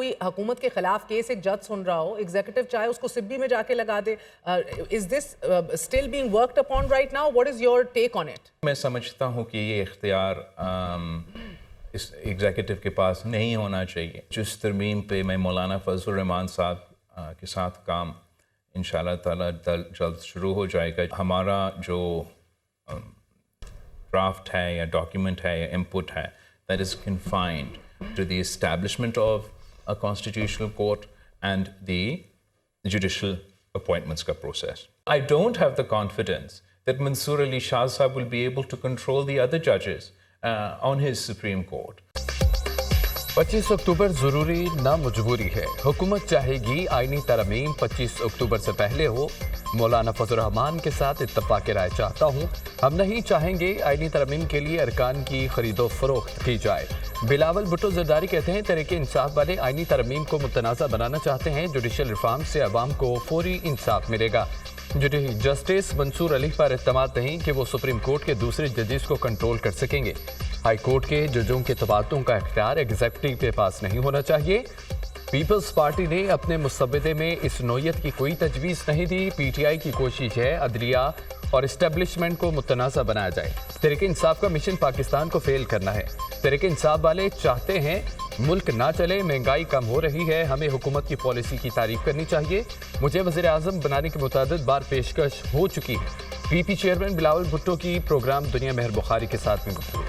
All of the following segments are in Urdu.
کوئی حکومت کے خلاف کیس ایک جج سن رہا ہو, ایگزیکٹو چاہے اس کو سبی میں جا کے لگا دے. Is this still being worked upon right now? What is your take on it? میں سمجھتا ہوں کہ یہ اختیار اس ایگزیکٹو کے پاس نہیں ہونا چاہیے. جس ترمیم پہ میں مولانا فضل الرحمان صاحب کے ساتھ کام انشاءاللہ تعالیٰ جلد شروع ہو جائے گا. ہمارا جو ڈرافٹ ہے یا ڈاکیومنٹ ہے یا انپٹ ہے, that is confined to the establishment of a constitutional court and the judicial appointments ka process. I don't have the confidence that Mansoor Ali Shah Sahab will be able to control the other judges on his Supreme Court. 25 اکتوبر ضروری نہ مجبوری ہے. حکومت چاہے گی آئینی ترمیم 25 اکتوبر سے پہلے ہو. مولانا فضل الرحمان کے ساتھ اتفاق رائے چاہتا ہوں. ہم نہیں چاہیں گے آئینی ترمیم کے لیے ارکان کی خرید و فروخت کی جائے. بلاول بھٹو زرداری کہتے ہیں تحریک انصاف والے آئینی ترمیم کو متنازع بنانا چاہتے ہیں. جوڈیشل ریفارم سے عوام کو فوری انصاف ملے گا. جسٹس منصور علی پر اعتماد نہیں کہ وہ سپریم کورٹ کے دوسرے ججز کو کنٹرول کر سکیں گے. ہائی کورٹ کے ججوں کے تبادلوں کا اختیار ایگزیکٹو کے پاس نہیں ہونا چاہیے. پیپلز پارٹی نے اپنے مسودے میں اس نوعیت کی کوئی تجویز نہیں دی. پی ٹی آئی کی کوشش ہے عدلیہ اور اسٹیبلشمنٹ کو متنازع بنایا جائے. تحریک انصاف کا مشن پاکستان کو فیل کرنا ہے. تحریک انصاف والے چاہتے ہیں ملک نہ چلے, مہنگائی کم ہو رہی ہے, ہمیں حکومت کی پالیسی کی تعریف کرنی چاہیے. مجھے وزیر اعظم بنانے کی متعدد بار پیشکش ہو چکی ہے. پی پی چیئرمین بلاول بھٹو کی پروگرام دنیا مہر بخاری کے ساتھ میں گفتگو.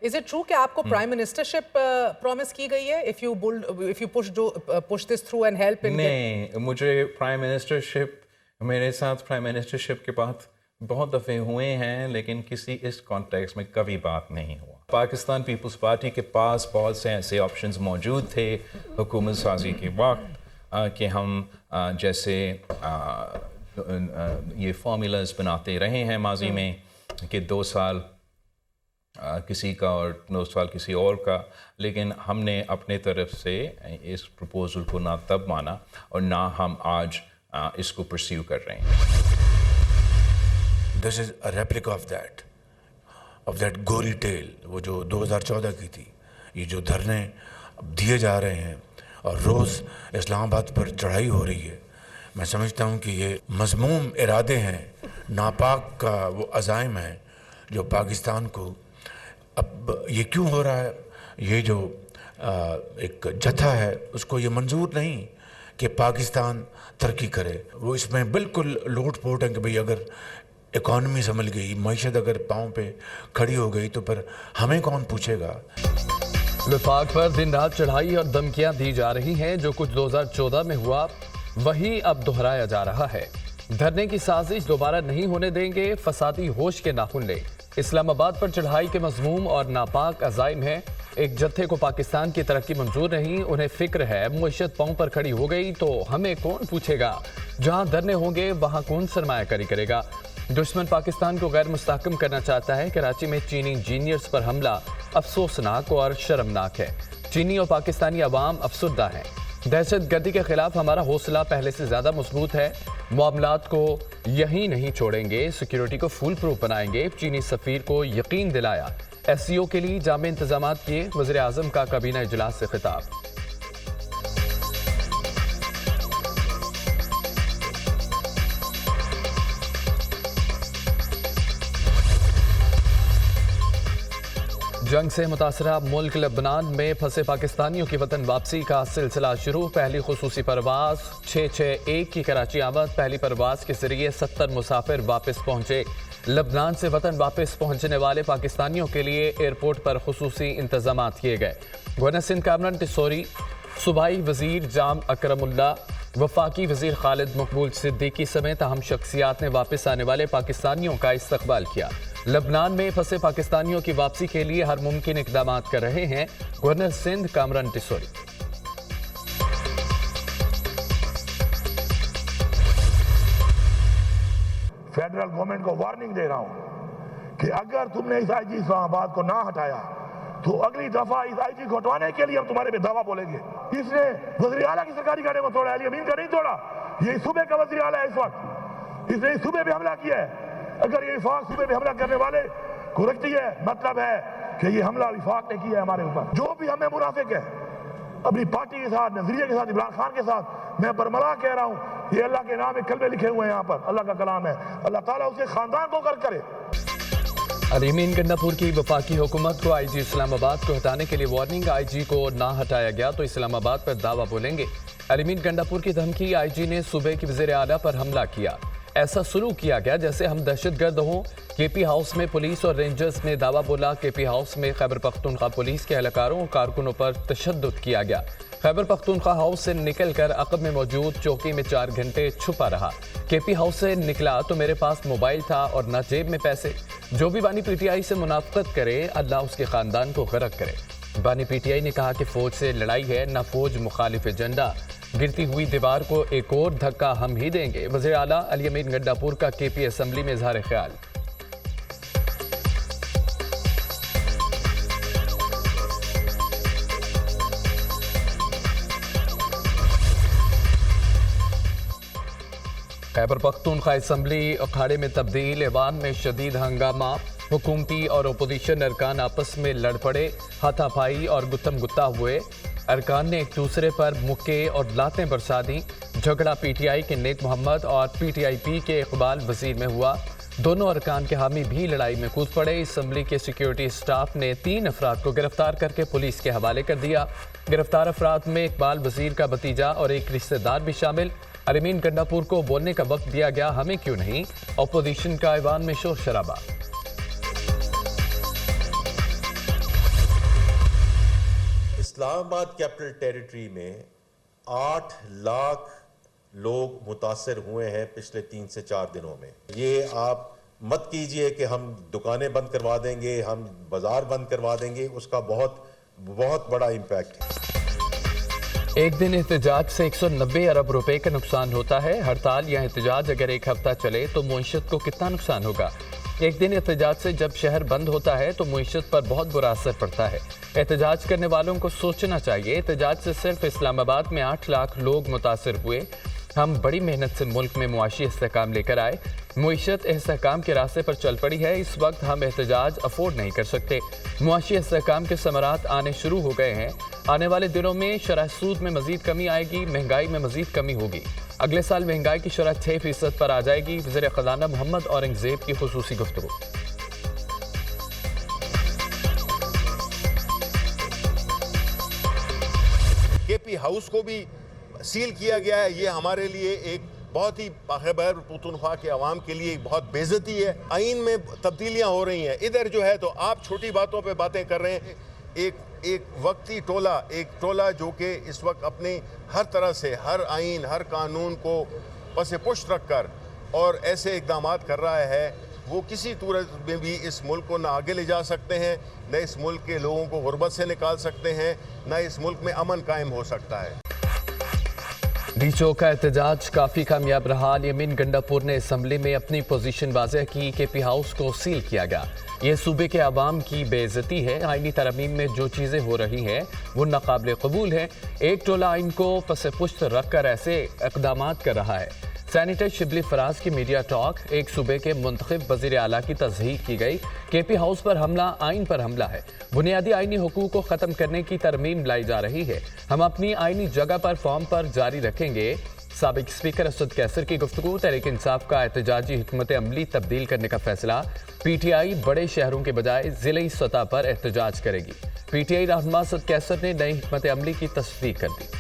Is it true کہ آپ کو پرائم منسٹرشپ پرومس کی گئی ہے if you push this through and help in نہیں, مجھے پرائم منسٹرشپ, میرے ساتھ پرائم منسٹرشپ کے بعد بہت دفعے ہوئے ہیں, لیکن کسی اس کانٹیکس میں کبھی بات نہیں ہوا. پاکستان پیپلز پارٹی کے پاس بہت سے ایسے آپشنز موجود تھے حکومت سازی کے وقت کہ ہم جیسے یہ فارمولاز بناتے رہے ہیں ماضی میں کہ 2 سال کسی کا اور 2 سال کسی اور کا, لیکن ہم نے اپنے طرف سے اس پروپوزل کو نہ تب مانا اور نہ ہم آج اس کو پرسیو کر رہے ہیں. This is a replica of that gory tale, وہ جو 2014 کی تھی. یہ جو دھرنے دیے جا رہے ہیں اور روز اسلام آباد پر چڑھائی ہو رہی ہے, میں سمجھتا ہوں کہ یہ مذموم ارادے ہیں, ناپاک کا وہ عزائم ہے جو پاکستان کو اب یہ کیوں ہو رہا ہے. یہ جو ایک جتھا ہے اس کو یہ منظور نہیں کہ پاکستان ترقی کرے. وہ اس میں بالکل لوٹ پوٹ ہے کہ بھئی اگر اکانومی سنبھل گئی, معیشت اگر پاؤں پہ کھڑی ہو گئی تو پھر ہمیں کون پوچھے گا. وفاق پر دن رات چڑھائی اور دھمکیاں دی جا رہی ہیں. جو کچھ 2014 میں ہوا وہی اب دہرایا جا رہا ہے. دھرنے کی سازش دوبارہ نہیں ہونے دیں گے. فسادی ہوش کے ناخن لے. اسلام آباد پر چڑھائی کے مضموم اور ناپاک عزائم ہیں. ایک جتھے کو پاکستان کی ترقی منظور نہیں. انہیں فکر ہے معیشت پاؤں پر کھڑی ہو گئی تو ہمیں کون پوچھے گا. جہاں دھرنے ہوں گے وہاں کون سرمایہ کاری کرے گا. دشمن پاکستان کو غیر مستحکم کرنا چاہتا ہے. کراچی میں چینی انجینئرز پر حملہ افسوسناک اور شرمناک ہے. چینی اور پاکستانی عوام افسردہ ہیں. دہشت گردی کے خلاف ہمارا حوصلہ پہلے سے زیادہ مضبوط ہے. معاملات کو یہی نہیں چھوڑیں گے. سیکیورٹی کو فول پروف بنائیں گے. چینی سفیر کو یقین دلایا. ایس سی او کے لیے جامع انتظامات کیے. وزیر اعظم کا کابینہ اجلاس سے خطاب. جنگ سے متاثرہ ملک لبنان میں پھنسے پاکستانیوں کی وطن واپسی کا سلسلہ شروع. پہلی خصوصی پرواز 661 کی کراچی آمد. پہلی پرواز کے ذریعے 70 مسافر واپس پہنچے. لبنان سے وطن واپس پہنچنے والے پاکستانیوں کے لیے ایئرپورٹ پر خصوصی انتظامات کیے گئے. گورنر سندھ کامران ٹسوری, صوبائی وزیر جام اکرم اللہ, وفاقی وزیر خالد مقبول صدیقی سمیت اہم شخصیات نے واپس آنے والے پاکستانیوں کا استقبال کیا. لبنان میں پھنسے پاکستانیوں کی واپسی کے لیے ہر ممکن اقدامات کر رہے ہیں governor Sindh Kamran Tessori. Federal government کو وارننگ دے رہا ہوں کہ اگر تم نے اس آئی جی اسلام آباد کو نہ ہٹایا تو اگلی دفعہ اس آئی جی کو ہٹوانے کے لیے ہم تمہارے پہ دعویٰ بولیں گے. اس نے وزیر اعلیٰ کی سرکاری گاڑی کو توڑا ہے, علی امین کا نہیں توڑا. یہ صوبے کا وزیر اعلیٰ ہے اس وقت, اس نے صوبے پہ حملہ کیا ہے. اگر یہ وفاق صوبے میں حملہ کرنے والے کو رکھتی ہے مطلب ہے کہ یہ حملہ وفاق نے کیا ہے ہمارے اوپر. جو بھی ہمیں منافق ہے اپنی پارٹی کے ساتھ, نظریے کے ساتھ, عمران خان کے ساتھ, میں برملا کہہ رہا ہوں, یہ اللہ کے نام میں کلمے لکھے ہوئے ہیں یہاں پر, اللہ کا کلام ہے, اللہ تعالیٰ اسے خاندان کو غرق کرے. علی امین گنڈا پور کی وفاقی حکومت کو آئی جی اسلام آباد کو ہٹانے کے لیے وارننگ. آئی جی کو نہ ہٹایا گیا تو اسلام آباد پر دعویٰ بولیں گے. علی امین گنڈا پور کی دھمکی, آئی جی نے صوبے کی وزیر اعلیٰ پر حملہ کیا. ایسا سلوک کیا گیا جیسے ہم دہشت گرد ہوں. کے پی ہاؤس میں پولیس اور رینجرز نے دعویٰ بولا کے پی ہاؤس میں خیبر پختونخوا پولیس کے اہلکاروں اور کارکنوں پر تشدد کیا گیا. خیبر پختونخوا ہاؤس سے نکل کر عقب میں موجود چوکی میں 4 گھنٹے چھپا رہا. کے پی ہاؤس سے نکلا تو میرے پاس موبائل تھا اور نہ جیب میں پیسے. جو بھی بانی پی ٹی آئی سے منافقت کرے اللہ اس کے خاندان کو غرق کرے. بانی پی ٹی آئی نے کہا کہ فوج سے لڑائی ہے نہ فوج مخالف ایجنڈا. گرتی ہوئی دیوار کو ایک اور دھکا ہم ہی دیں گے. وزیر اعلیٰ علی امین گنڈا پور کا کے پی اسمبلی میں اظہار خیال. خیبر پختونخوا اسمبلی اکھاڑے میں تبدیل. ایوان میں شدید ہنگامہ. حکومتی اور اپوزیشن ارکان آپس میں لڑ پڑے, ہاتھا پائی اور گتم گتا ہوئے. ارکان نے ایک دوسرے پر مکے اور لاتیں برسا دیں. جھگڑا پی ٹی آئی کے نیک محمد اور پی ٹی آئی پی کے اقبال وزیر میں ہوا. دونوں ارکان کے حامی بھی لڑائی میں کود پڑے. اسمبلی کے سیکیورٹی سٹاف نے 3 افراد کو گرفتار کر کے پولیس کے حوالے کر دیا. گرفتار افراد میں اقبال وزیر کا بھتیجا اور ایک رشتہ دار بھی شامل. علی امین گنڈا پور کو بولنے کا وقت دیا گیا, ہمیں کیوں نہیں. اپوزیشن کا ایوان میں شور شرابہ. اسلام آباد کیپٹل ٹیریٹری میں 8 لاکھ لوگ متاثر ہوئے ہیں پچھلے 3 سے 4 دنوں میں. یہ آپ مت کیجئے کہ ہم دکانیں بند کروا دیں گے, ہم بازار بند کروا دیں گے, اس کا بہت بڑا امپیکٹ ہے. ایک دن احتجاج سے 190 ارب روپے کا نقصان ہوتا ہے. ہڑتال یا احتجاج اگر ایک ہفتہ چلے تو معیشت کو کتنا نقصان ہوگا. ایک دن احتجاج سے جب شہر بند ہوتا ہے تو معیشت پر بہت برا اثر پڑتا ہے. احتجاج کرنے والوں کو سوچنا چاہیے. احتجاج سے صرف اسلام آباد میں 8 لاکھ لوگ متاثر ہوئے. ہم بڑی محنت سے ملک میں معاشی استحکام لے کر آئے. معیشت استحکام کے راستے پر چل پڑی ہے. اس وقت ہم احتجاج افورڈ نہیں کر سکتے. معاشی استحکام کے ثمرات آنے شروع ہو گئے ہیں. آنے والے دنوں میں شرح سود میں مزید کمی آئے گی. مہنگائی میں مزید کمی ہوگی. اگلے سال مہنگائی کی شرح 6% پر آ جائے گی. وزیر خزانہ محمد اورنگزیب کی خصوصی گفتگو. کے پی ہاؤس کو بھی سیل کیا گیا ہے. یہ ہمارے لیے ایک بہت ہی خیبر پختونخوا کے عوام کے لیے بہت بے عزتی ہے. آئین میں تبدیلیاں ہو رہی ہیں. ادھر جو ہے تو آپ چھوٹی باتوں پہ باتیں کر رہے ہیں. ایک وقتی ٹولہ جو کہ اس وقت اپنی ہر طرح سے ہر آئین ہر قانون کو پس پشت رکھ کر اور ایسے اقدامات کر رہا ہے, وہ کسی صورت میں بھی اس ملک کو نہ آگے لے جا سکتے ہیں, نہ اس ملک کے لوگوں کو غربت سے نکال سکتے ہیں, نہ اس ملک میں امن قائم ہو سکتا ہے. ڈی چوک کا احتجاج کافی کامیاب رہا. علی امین گنڈا پور نے اسمبلی میں اپنی پوزیشن واضح کی. کے پی ہاؤس کو سیل کیا گیا. یہ صوبے کے عوام کی بے عزتی ہے. آئینی ترمیم میں جو چیزیں ہو رہی ہیں وہ ناقابل قبول ہے. ایک ٹولہ آئین کو پس پشت رکھ کر ایسے اقدامات کر رہا ہے. سینیٹر شبلی فراز کی میڈیا ٹاک. ایک صوبے کے منتخب وزیر اعلیٰ کی تصحیح کی گئی. کے پی ہاؤس پر حملہ آئین پر حملہ ہے. بنیادی آئینی حقوق کو ختم کرنے کی ترمیم لائی جا رہی ہے. ہم اپنی آئینی جگہ پر فارم پر جاری رکھیں گے. سابق اسپیکر اسد کیسر کی گفتگو. تحریک انصاف کا احتجاجی حکمت عملی تبدیل کرنے کا فیصلہ. پی ٹی آئی بڑے شہروں کے بجائے ضلعی سطح پر احتجاج کرے گی. پی ٹی آئی رہنما اسد کیسر نے نئی حکمت عملی کی تصدیق کر دی.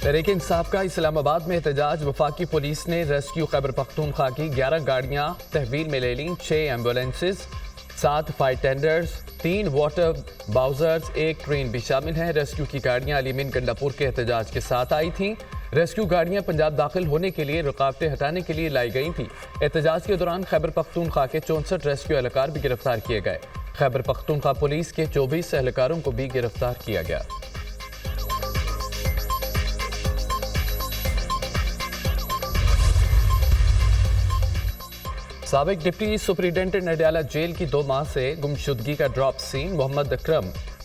تحریک انصاف کا اسلام آباد میں احتجاج. وفاقی پولیس نے ریسکیو خیبر پختونخوا کی 11 گاڑیاں تحویل میں لے لیں. 6 ambulances, 7 fire tenders, 3 water bowsers, 1 train بھی شامل ہیں. ریسکیو کی گاڑیاں علی امین گنڈا پور کے احتجاج کے ساتھ آئی تھیں. ریسکیو گاڑیاں پنجاب داخل ہونے کے لیے رکاوٹیں ہٹانے کے لیے لائی گئی تھیں. احتجاج کے دوران خیبر پختونخوا کے 64 ریسکیو اہلکار بھی گرفتار کیے گئے. خیبر پختونخوا پولیس کے 24 اہلکاروں کو بھی گرفتار کیا گیا. سابق ڈپٹی سپرنٹینڈنٹ نڈیالہ جیل کی 2 ماہ سے گمشدگی کا ڈراپ سین. محمد اکرم